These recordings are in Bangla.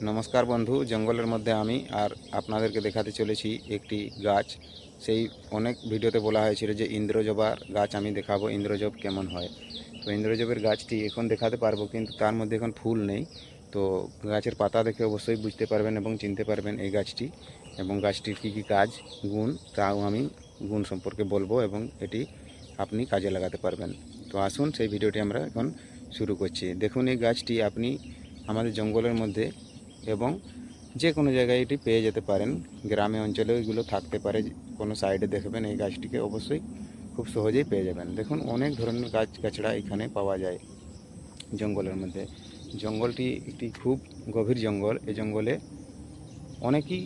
नमस्कार बंधु जंगलेर मध्य आमी और आपनादेरके देखाते चलेছি একটি গাছ। সেই অনেক ভিডিওতে বলা হয়েছিল যে ইন্দ্রজবার গাছ আমি দেখাবো, ইন্দ্রজব কেমন হয়। তো ইন্দ্রজবের গাছটি এখন দেখাতে পারবো, কিন্তু তার মধ্যে এখন ফুল নেই। তো গাছের পাতা দেখে অবশ্যই বুঝতে পারবেন এবং চিনতে পারবেন এই গাছটি, এবং গাছটির কী কী কাজ গুণ তাও আমি গুণ সম্পর্কে বলবো, এবং এটি আপনি কাজে লাগাতে পারবেন। তো আসুন সেই ভিডিওটি আমরা এখন শুরু করছি। দেখুন এই গাছটি আপনি আমাদের জঙ্গলের মধ্যে এবং যে কোনো জায়গায় এটি পেয়ে যেতে পারেন। গ্রামে অঞ্চলেও এগুলো থাকতে পারে, কোনো সাইডে দেখবেন এই গাছটিকে অবশ্যই খুব সহজেই পেয়ে যাবেন। দেখুন অনেক ধরনের গাছগাছড়া এখানে পাওয়া যায় জঙ্গলের মধ্যে। জঙ্গলটি একটি খুব গভীর জঙ্গল। এই জঙ্গলে অনেকই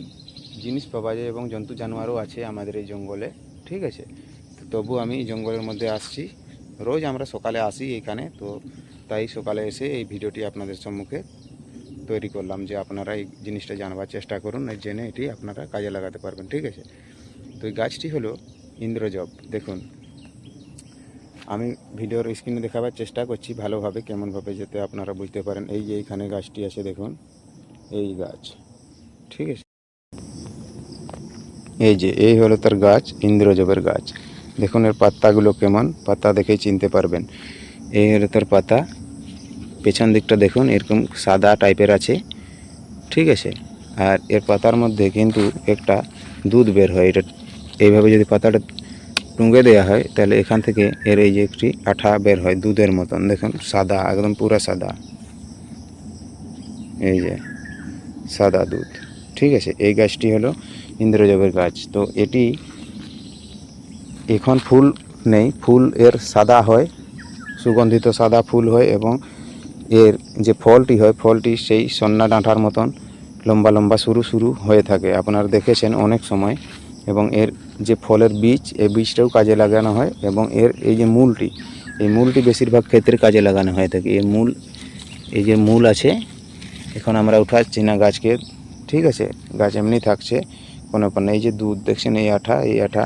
জিনিস পাওয়া যায় এবং জন্তু জানোয়ারও আছে আমাদের এই জঙ্গলে, ঠিক আছে। তো তবু আমি এই জঙ্গলের মধ্যে আসছি, রোজ আমরা সকালে আসি এখানে। তো তাই সকালে এসে এই ভিডিওটি আপনাদের সম্মুখে তৈরি করলাম যে আপনারা এই জিনিসটা জানবার চেষ্টা করুন, জেনে এটি আপনারা কাজে লাগাতে পারবেন, ঠিক আছে। তো এই গাছটি হলো ইন্দ্রজব। দেখুন আমি ভিডিওর স্ক্রিনে দেখাবার চেষ্টা করছি ভালোভাবে, কেমনভাবে যাতে আপনারা বুঝতে পারেন। এই যে এইখানে গাছটি আছে, দেখুন এই গাছ, ঠিক আছে। এই যে এই হলো তার গাছ, ইন্দ্রজবের গাছ। দেখুন এর পাতাগুলো কেমন, পাতা দেখেই চিনতে পারবেন। এই হলো তার পাতা, পেছন দিকটা দেখুন এরকম সাদা টাইপের আছে, ঠিক আছে। আর এর পাতার মধ্যে কিন্তু একটা দুধ বের হয়। এটা এইভাবে যদি পাতাটা টুঙ্গে দেওয়া হয় তাহলে এখান থেকে এর এই যে একটি আঠা বের হয় দুধের মতন। দেখুন সাদা, একদম পুরা সাদা, এই যে সাদা দুধ, ঠিক আছে। এই গাছটি হলো ইন্দ্রজবের গাছ। তো এটি এখন ফুল নেই, ফুল এর সাদা হয়, সুগন্ধিত সাদা ফুল হয়, এবং এর যে ফলটি হয় ফলটি সেই সন্না ডাঁটার মতন লম্বা লম্বা সরু সরু হয়ে থাকে, আপনারা দেখেছেন অনেক সময়। এবং এর যে ফলের বীজ, এই বীজটাও কাজে লাগানো হয়, এবং এর এই যে মূলটি, এই মূলটি বেশিরভাগ ক্ষেত্রে কাজে লাগানো হয়ে থাকে। এর মূল, এই যে মূল আছে, এখন আমরা উঠাচ্ছি না গাছকে, ঠিক আছে। গাছ এমনি থাকছে কোনো ব্যাপার না। এই যে দুধ দেখছেন, এই আঠা, এই আঠা,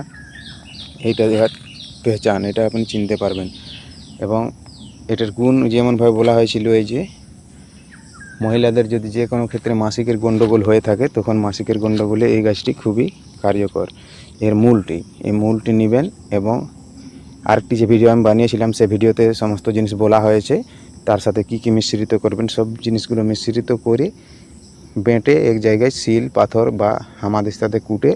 এইটা দেখার পেহচান, এটা আপনি চিনতে পারবেন। এবং এটার গুণ যেমনভাবে বলা হয়েছিল, এই যে মহিলাদের যদি যে কোনো ক্ষেত্রে মাসিকের গণ্ডগোল হয়ে থাকে, তখন মাসিকের গণ্ডগোলে এই গাছটি খুবই কার্যকর। এর মূলটি, এই মূলটি নেবেন, এবং আরেকটি যে ভিডিও আমি বানিয়েছিলাম সে ভিডিওতে সমস্ত জিনিস বলা হয়েছে, তার সাথে কি কি মিশ্রিত করবেন, সব জিনিসগুলো মিশ্রিত করে বেঁটে এক জায়গায় শিল পাথর বা হামাদিস্তাতে কুটে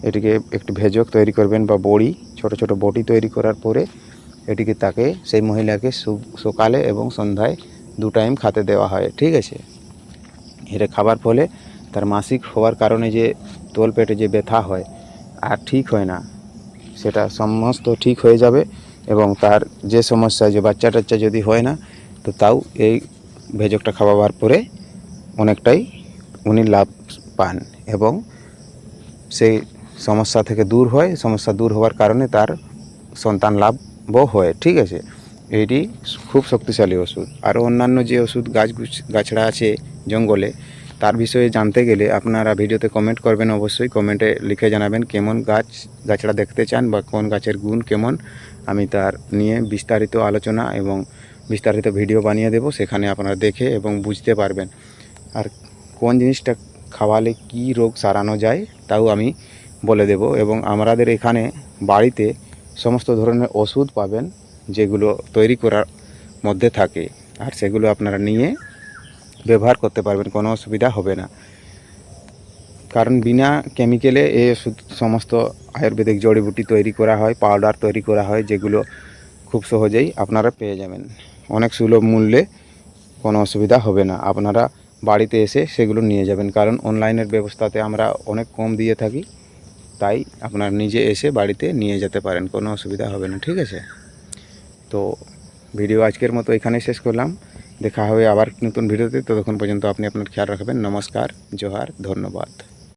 এটিকে একটি ভেজক তৈরি করবেন, বা বড়ি, ছোট ছোট বটি তৈরি করার পরে এটিকে তাকে, সেই মহিলাকে সকালে এবং সন্ধ্যায় 2 টাইম খেতে দেওয়া হয়, ঠিক আছে। এটা খাবার ফলে তার মাসিক হওয়ার কারণে যে তোল পেটে যে ব্যথা হয় আর ঠিক হয় না, সেটা সমস্ত ঠিক হয়ে যাবে। এবং তার যে সমস্যা, যে বাচ্চা টাচ্চা যদি হয় না, তো তাও এই ভেজকটা খাওয়াবার পরে অনেকটাই উনি লাভ পান, এবং সেই সমস্যা থেকে দূর হয়। সমস্যা দূর হওয়ার কারণে তার সন্তান লাভও হয়, ঠিক আছে। এটি খুব শক্তিশালী ওষুধ। আরও অন্যান্য যে ওষুধ গাছড়া আছে জঙ্গলে, তার বিষয়ে জানতে গেলে আপনারা ভিডিওতে কমেন্ট করবেন, অবশ্যই কমেন্টে লিখে জানাবেন কেমন গাছড়া দেখতে চান, বা কোন গাছের গুণ কেমন। আমি তার নিয়ে বিস্তারিত আলোচনা এবং বিস্তারিত ভিডিও বানিয়ে দেব, সেখানে আপনারা দেখে এবং বুঝতে পারবেন। আর কোন জিনিসটা খাওয়ালে কি রোগ সারানো যায় তাও আমি বলে দেব। এবং আমাদের এখানে বাড়িতে সমস্ত ধরনের ওষুধ পাবেন যেগুলো তৈরি করার মধ্যে থাকে, আর সেগুলো আপনারা নিয়ে ব্যবহার করতে পারবেন, কোনো অসুবিধা হবে না। কারণ বিনা কেমিক্যালে এই ওষুধ, সমস্ত আয়ুর্বেদিক জড়িবুটি তৈরি করা হয়, পাউডার তৈরি করা হয়, যেগুলো খুব সহজেই আপনারা পেয়ে যাবেন অনেক সুলভ মূল্যে। কোনো অসুবিধা হবে না, আপনারা বাড়িতে এসে সেগুলো নিয়ে যাবেন। কারণ অনলাইনের ব্যবস্থাতে আমরা অনেক কম দিয়ে থাকি, তাই আপনারা নিজে এসে বাড়িতে নিয়ে যেতে পারেন, কোনো অসুবিধা হবে না, ঠিক আছে। তো ভিডিও আজকের মতো এখানেই শেষ করলাম। দেখা হবে আবার নতুন ভিডিওতে। ততক্ষণ পর্যন্ত আপনি আপনার খেয়াল রাখবেন। নমস্কার, জোহার, ধন্যবাদ।